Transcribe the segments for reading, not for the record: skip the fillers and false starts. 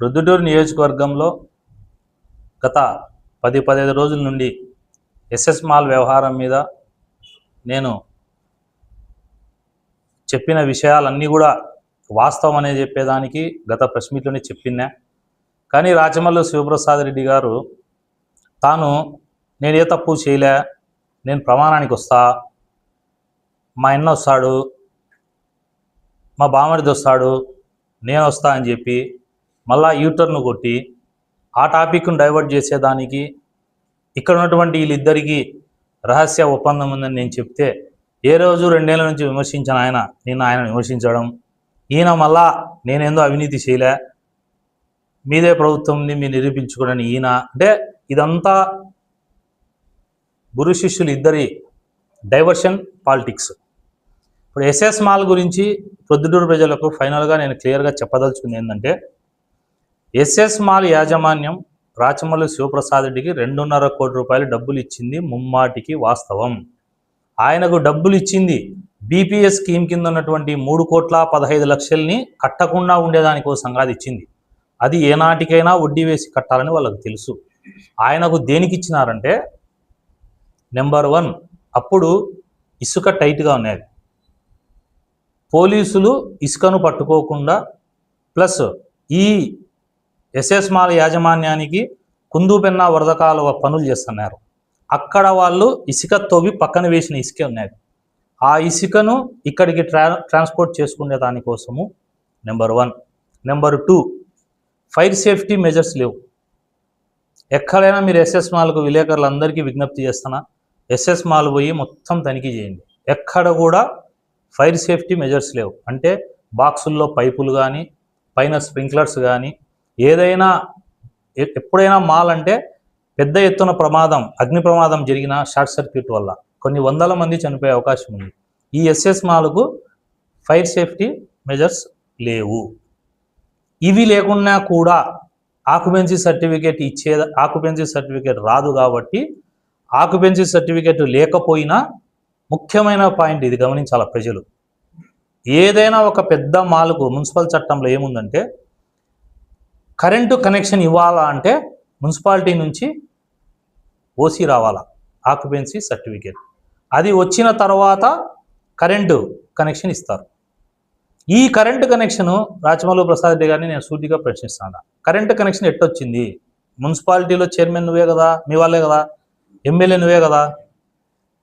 ప్రొద్దుటూరు నియోజకవర్గంలో గత 10-15 రోజుల నుండి ఎస్ఎస్ మాల్ వ్యవహారం మీద నేను చెప్పిన విషయాలన్నీ కూడా వాస్తవం అనే చెప్పేదానికి గత ప్రెస్ మీట్లోనే చెప్పినా. కానీ రాచమల్లు శివప్రసాద్ రెడ్డి గారు తాను నేనే తప్పు చేయలే, నేను ప్రమాణానికి వస్తా, మా అన్న వస్తాడు, మా బామర్ది వస్తాడు, నేను వస్తా అని చెప్పి మళ్ళా యూటర్న్ కొట్టి ఆ టాపిక్ను డైవర్ట్ చేసేదానికి ఇక్కడ ఉన్నటువంటి వీళ్ళిద్దరికీ రహస్య ఒప్పందం ఉందని నేను చెప్తే ఏ రోజు 2 ఏళ్ల నుంచి విమర్శించిన ఆయన నిన్న ఆయన విమర్శించడం, ఈయన మళ్ళా నేనేందో అవినీతి చేయలే, మీదే ప్రభుత్వంని మీరు నిరూపించుకోవడానికి ఈయన అంటే ఇదంతా గురు శిష్యులు ఇద్దరి డైవర్షన్ పాలిటిక్స్. ఇప్పుడు ఎస్ఎస్ మాల్ గురించి ప్రొద్దుటూరు ప్రజలకు ఫైనల్గా నేను క్లియర్గా చెప్పదలుచుకుంది ఏంటంటే, ఎస్ఎస్ మాల్ యాజమాన్యం రాచమల్లు శివప్రసాద్ రెడ్డికి 2.5 కోట్ల రూపాయలు డబ్బులు ఇచ్చింది ముమ్మాటికి వాస్తవం. ఆయనకు డబ్బులు ఇచ్చింది బీపీఎస్ స్కీమ్ కింద ఉన్నటువంటి 3,15,00,000ని కట్టకుండా ఉండేదానికోసం కాదు ఇచ్చింది. అది ఏనాటికైనా వడ్డీ వేసి కట్టాలని వాళ్ళకు తెలుసు. ఆయనకు దేనికి ఇచ్చినారంటే, నెంబర్ 1 అప్పుడు ఇసుక టైట్గా ఉన్నది, పోలీసులు ఇసుకను పట్టుకోకుండా, ప్లస్ ఈ ఎస్ఎస్ మాల్ యాజమాన్యానికి కుందుపెన్న వరదకాలువ పనులు చేస్తున్నారు. అక్కడ వాళ్ళు ఇసుక తవ్వి పక్కన వేసిన ఇసుకే ఉన్నది. ఆ ఇసుకను ఇక్కడికి ట్రాన్స్పోర్ట్ చేసుకునే దానికోసము number 1. Number 2, fire safety measures లేవు. ఎక్కడైనా మీరు ఎస్ఎస్ మాల్కు విలేకరులందరికీ విజ్ఞప్తి చేస్తున్నా, ఎస్ఎస్ మాల్ పోయి మొత్తం తనిఖీ చేయండి. ఎక్కడ కూడా ఫైర్ సేఫ్టీ మెజర్స్ లేవు. అంటే బాక్సుల్లో పైపులు కానీ, పైన స్ప్రింక్లర్స్ కానీ, ఏదైనా ఎప్పుడైనా మాల్ అంటే పెద్ద ఎత్తున ప్రమాదం, అగ్ని ప్రమాదం జరిగిన షార్ట్ సర్క్యూట్ వల్ల కొన్ని వందల మంది చనిపోయే అవకాశం ఉంది. ఈ ఎస్ఎస్ మాల్కు ఫైర్ సేఫ్టీ మెజర్స్ లేవు. ఇవి లేకున్నా కూడా ఆక్యుపెన్సీ సర్టిఫికేట్ రాదు. కాబట్టి ఆక్యుపెన్సీ సర్టిఫికేట్ లేకపోయినా ముఖ్యమైన పాయింట్ ఇది గమనించాల ప్రజలు. ఏదైనా ఒక పెద్ద మాల్కు మున్సిపల్ చట్టంలో ఏముందంటే, కరెంటు కనెక్షన్ ఇవ్వాలా అంటే మున్సిపాలిటీ నుంచి ఓసీ రావాలా, ఆక్యుపెన్సీ సర్టిఫికేట్. అది వచ్చిన తర్వాత కరెంటు కనెక్షన్ ఇస్తారు. ఈ కరెంటు కనెక్షను రాచమల్లు ప్రసాద్ రెడ్డి గారిని నేను సూటిగా ప్రశ్నిస్తాను. Current connection ఎట్టొచ్చింది? మున్సిపాలిటీలో చైర్మన్ నువ్వే కదా, మీ వాళ్ళే కదా, ఎమ్మెల్యే నువ్వే కదా.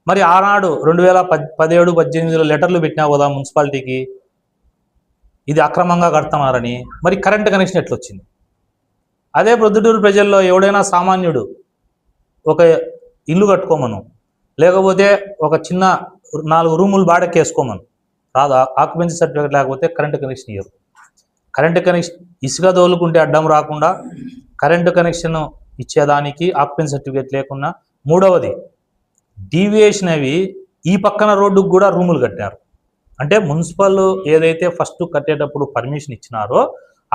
మరి ఆనాడు 2017-18లో లెటర్లు పెట్టినావు కదా మున్సిపాలిటీకి, ఇది అక్రమంగా కడుతున్నారని. మరి కరెంటు కనెక్షన్ ఎట్లొచ్చింది? అదే ప్రొద్దుటూరు ప్రజల్లో ఎవడైనా సామాన్యుడు ఒక ఇల్లు కట్టుకోమను, లేకపోతే ఒక చిన్న 4 రూములు బాడకేసుకోమను, రాదు. ఆక్యుపెన్సీ సర్టిఫికేట్ లేకపోతే కరెంటు కనెక్షన్ ఇవ్వరు. కరెంటు కనెక్షన్ ఇసుక దోలుకుంటే అడ్డం రాకుండా కరెంటు కనెక్షన్ ఇచ్చేదానికి ఆక్యుపెన్సీ సర్టిఫికేట్ లేకుండా. మూడవది, డీవియేషన్ అవి ఈ పక్కన రోడ్డుకు కూడా రూములు కట్టారు. అంటే మున్సిపల్ ఏదైతే ఫస్ట్ కట్టేటప్పుడు పర్మిషన్ ఇచ్చినారో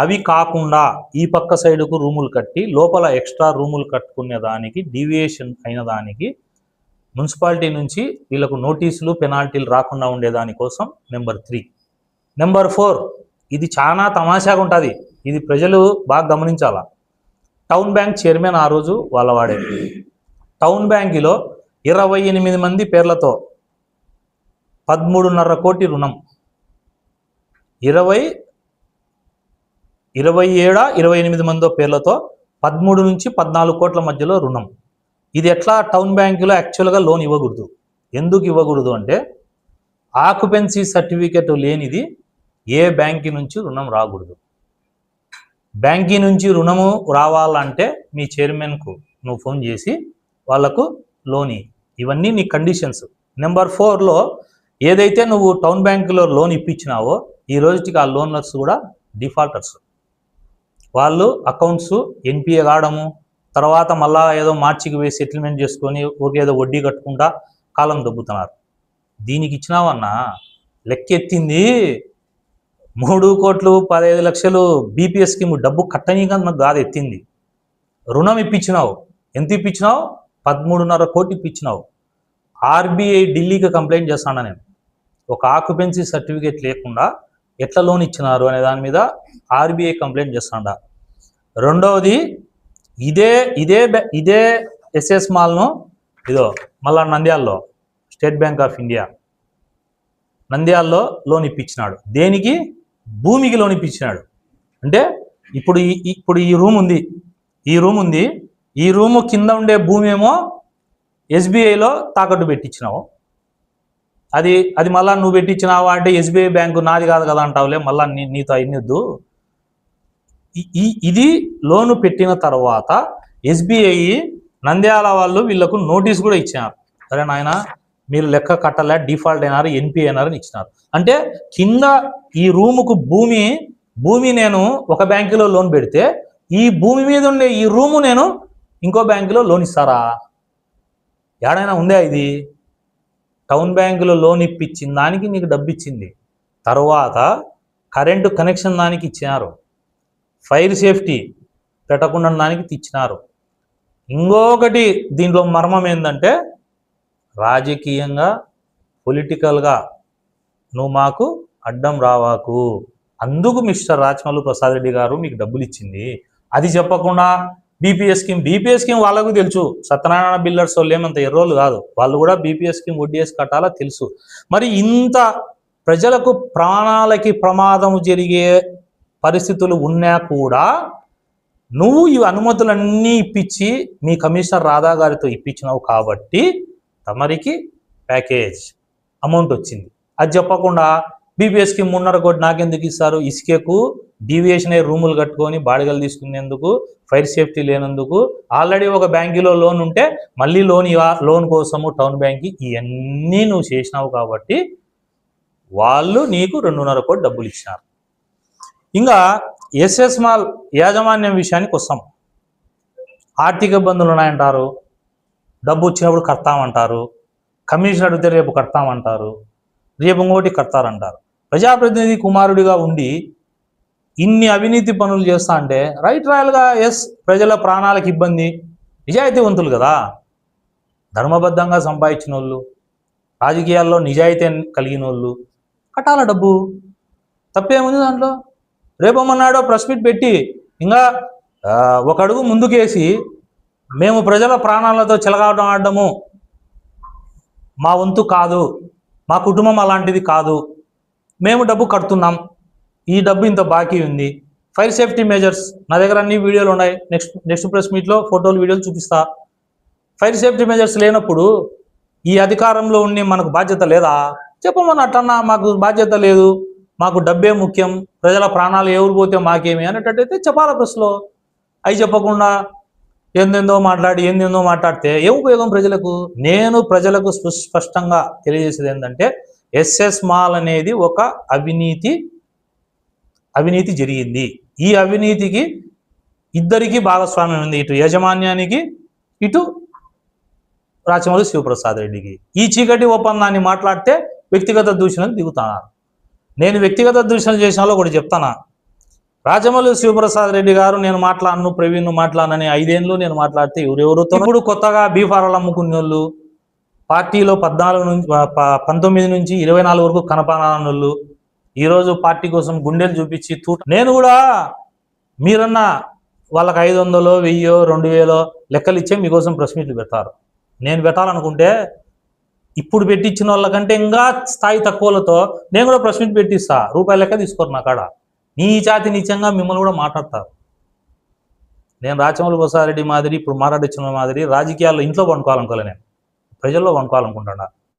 అవి కాకుండా ఈ పక్క సైడుకు రూములు కట్టి లోపల ఎక్స్ట్రా రూములు కట్టుకునే దానికి డీవియేషన్ అయిన దానికి మున్సిపాలిటీ నుంచి వీళ్ళకు నోటీసులు, పెనాల్టీలు రాకుండా ఉండేదానికోసం నెంబర్ 3. నెంబర్ 4, ఇది చాలా తమాషాగా ఉంటుంది, ఇది ప్రజలు బాగా గమనించాలా. టౌన్ బ్యాంక్ చైర్మన్ ఆ రోజు వాళ్ళ వాడే. టౌన్ బ్యాంకులో 28 మంది పేర్లతో 13.5 కోటి రుణం, 27-28 మందో పేర్లతో 13 నుంచి 14 కోట్ల మధ్యలో రుణం. ఇది ఎట్లా టౌన్ బ్యాంకులో యాక్చువల్గా లోన్ ఇవ్వకూడదు. ఎందుకు ఇవ్వకూడదు అంటే, ఆక్యుపెన్సీ సర్టిఫికేట్ లేనిది ఏ బ్యాంకి నుంచి రుణం రాకూడదు. బ్యాంకి నుంచి రుణము రావాలంటే మీ చైర్మన్కు నువ్వు ఫోన్ చేసి వాళ్లకు లోన్ ఇవన్నీ నీ కండిషన్స్. నెంబర్ 4లో ఏదైతే నువ్వు టౌన్ బ్యాంకులో లోన్ ఇప్పించినావో ఈ రోజుకి ఆ లోన్లర్స్ కూడా డిఫాల్టర్స్. వాళ్ళు అకౌంట్స్ ఎన్పిఏ కావడము, తర్వాత మళ్ళా ఏదో మార్చికి వేసి సెటిల్మెంట్ చేసుకొని ఏదో వడ్డీ కట్టుకుంటా కాలం దొబ్బుతున్నారు. దీనికి ఇచ్చినావన్నా లెక్కెత్తింది 3,15,00,000 బీపీఎస్ స్కీమ్ డబ్బు కట్టనీగా నాకు కాదు ఎత్తింది. రుణం ఇప్పించినావు. ఎంత ఇప్పించినావు? 13.5 కోట్లు ఇప్పించినావు. ఆర్బీఐ ఢిల్లీకి కంప్లైంట్ చేస్తాను నేను. ఒక ఆక్యుపెన్సీ సర్టిఫికేట్ లేకుండా ఎట్లా లోన్ ఇచ్చినారు అనే దాని మీద ఆర్బీఐ కంప్లైంట్ చేస్తాడా. రెండవది ఇదే ఇదే ఇదే ఎస్ఎస్ మాల్ను ఇదో మళ్ళా నంద్యాలలో స్టేట్ బ్యాంక్ ఆఫ్ ఇండియా నంద్యాలలో లోన్ ఇప్పించినాడు. దేనికి? భూమికి లోన్ ఇప్పించినాడు. అంటే ఇప్పుడు ఈ రూమ్ ఉంది, ఈ రూము కింద ఉండే భూమి ఏమో ఎస్బీఐలో తాకట్టు పెట్టించినావు. అది మళ్ళీ నువ్వు పెట్టించినావా అంటే ఎస్బీఐ బ్యాంకు నాది కాదు కదా అంటావులే, మళ్ళీ నీతో అయినద్దు. ఇది లోను పెట్టిన తర్వాత ఎస్బీఐ నంద్యాల వాళ్ళు వీళ్ళకు నోటీస్ కూడా ఇచ్చినారు. సరే నాయన మీరు లెక్క కట్టలే, డిఫాల్ట్ అయినారు, ఎన్పి అయినారని ఇచ్చినారు. అంటే కింద ఈ రూముకు భూమి నేను ఒక బ్యాంకులో లోన్ పెడితే ఈ భూమి మీద ఉండే ఈ రూము నేను ఇంకో బ్యాంకులో లోన్ ఇస్తారా? ఏడైనా ఉందే? ఇది టౌన్ బ్యాంకులో లోన్ ఇప్పించిన దానికి నీకు డబ్బు ఇచ్చింది, తర్వాత కరెంటు కనెక్షన్ దానికి ఇచ్చినారు, ఫైర్ సేఫ్టీ పెట్టకుండా దానికి ఇచ్చినారు. ఇంకొకటి దీంట్లో మర్మం ఏంటంటే రాజకీయంగా పొలిటికల్గా నువ్వు మాకు అడ్డం రావాకు, అందుకు మిస్టర్ రాచమల్లు ప్రసాద్ రెడ్డి గారు మీకు డబ్బులు ఇచ్చింది. అది చెప్పకుండా బీపీఎస్ స్కీమ్ వాళ్ళకు తెలుసు. సత్యనారాయణ బిల్డర్స్ వాళ్ళు ఏమంత ఎర్రోళ్ళు కాదు, వాళ్ళు కూడా బీపీఎస్ స్కీమ్ వడ్డీఎస్ కట్టాలా తెలుసు. మరి ఇంత ప్రజలకు ప్రాణాలకి ప్రమాదం జరిగే పరిస్థితులు ఉన్నా కూడా నువ్వు ఈ అనుమతులన్నీ ఇప్పించి మీ కమిషనర్ రాధా గారితో ఇప్పించినావు కాబట్టి తమరికి ప్యాకేజ్ అమౌంట్ వచ్చింది. అది చెప్పకుండా బీపీఎస్ స్కీమ్ 3.5 కోటి నాకెందుకు ఇస్తారు? ఇసుకకు డీవియేషన్ అయ్యి రూములు కట్టుకొని బాడిగలు తీసుకునేందుకు, ఫైర్ సేఫ్టీ లేనందుకు, ఆల్రెడీ ఒక బ్యాంకులో లోన్ ఉంటే మళ్ళీ లోన్ కోసము టౌన్ బ్యాంక్కి ఇవన్నీ నువ్వు చేసినావు కాబట్టి వాళ్ళు నీకు 2.5 కోటి డబ్బులు ఇచ్చినారు. ఇంకా ఎస్ఎస్ మాల్ యాజమాన్యం విషయానికి వస్తాం. ఆర్థిక ఇబ్బందులు ఉన్నాయంటారు, డబ్బు వచ్చినప్పుడు కడతామంటారు, కమిషన్ అడిగితే రేపు కడతామంటారు, రేపు ఇంకోటి కడతారంటారు. ప్రజాప్రతినిధి కుమారుడిగా ఉండి ఇన్ని అవినీతి పనులు చేస్తా అంటే రాయల్గా ప్రజల ప్రాణాలకు ఇబ్బంది. నిజాయితీవంతులు కదా, ధర్మబద్ధంగా సంపాదించిన వాళ్ళు, రాజకీయాల్లో నిజాయితీ కలిగిన వాళ్ళు కట్టాల డబ్బు. తప్పేముంది దాంట్లో? రేపమన్నాడో ప్రెస్ మీట్ పెట్టి ఇంకా ఒక అడుగు ముందుకేసి మేము ప్రజల ప్రాణాలతో చెలగాటం ఆడము మా వంతు కాదు, మా కుటుంబం అలాంటిది కాదు, మేము డబ్బు కడుతున్నాం, ఈ డబ్బు ఇంత బాకీ ఉంది, ఫైర్ సేఫ్టీ మెజర్స్ నా దగ్గర అన్ని వీడియోలు ఉన్నాయి, నెక్స్ట్ ప్రెస్ మీట్లో ఫోటోలు వీడియోలు చూపిస్తా. ఫైర్ సేఫ్టీ మెజర్స్ లేనప్పుడు ఈ అధికారంలో ఉండి మనకు బాధ్యత లేదా? చెప్పమని అట్లన్నా మాకు బాధ్యత లేదు, మాకు డబ్బే ముఖ్యం, ప్రజల ప్రాణాలు ఎవరు పోతే మాకేమి అనేటట్టయితే చెప్పాలా ప్రెస్లో. అవి చెప్పకుండా ఏందేందో మాట్లాడితే ఏం ఉపయోగం ప్రజలకు? నేను ప్రజలకు స్పష్టంగా తెలియజేసేది ఏంటంటే ఎస్ఎస్ మాల్ అనేది ఒక అవినీతి జరిగింది. ఈ అవినీతికి ఇద్దరికి భాగస్వామ్యం ఉంది, ఇటు యాజమాన్యానికి ఇటు రాచమల్లు శివప్రసాద్ రెడ్డికి. ఈ చీకటి ఒప్పందాన్ని మాట్లాడితే వ్యక్తిగత దూషణలు దిగుతున్నారు. నేను వ్యక్తిగత దూషణలు చేసిన వాళ్ళు ఒకటి చెప్తానా, రాచమల్లు శివప్రసాద్ రెడ్డి గారు నేను మాట్లాడను, ప్రవీణ్ మాట్లాడనని 5 ఏళ్ళు నేను మాట్లాడితే ఎవరెవరితో ఇప్పుడు కొత్తగా బీఫారాలు అమ్ముకునే వాళ్ళు, పార్టీలో 19 నుంచి 24 వరకు కనపడనోళ్ళు, ఈరోజు పార్టీ కోసం గుండెలు చూపించి నేను కూడా మీరన్నా వాళ్ళకి 500, 1000, 2000 లెక్కలు ఇచ్చే మీకోసం ప్రెస్ మీట్లు పెడతారు. నేను పెట్టాలనుకుంటే ఇప్పుడు పెట్టించిన వాళ్ళకంటే ఇంకా స్థాయి తక్కువలతో నేను కూడా ప్రెస్ మీట్ పెట్టిస్తా, రూపాయల లెక్క తీసుకోరు నా కాడ. నీచంగా మిమ్మల్ని కూడా మాట్లాడతారు. నేను రాచమల్లు ప్రసాద్ రెడ్డి మాదిరి ఇప్పుడు మాట్లాడించిన మాదిరి రాజకీయాల్లో ఇంట్లో పండుకోవాలనుకోలే, నేను ప్రజల్లో పండుకోవాలనుకుంటున్నా.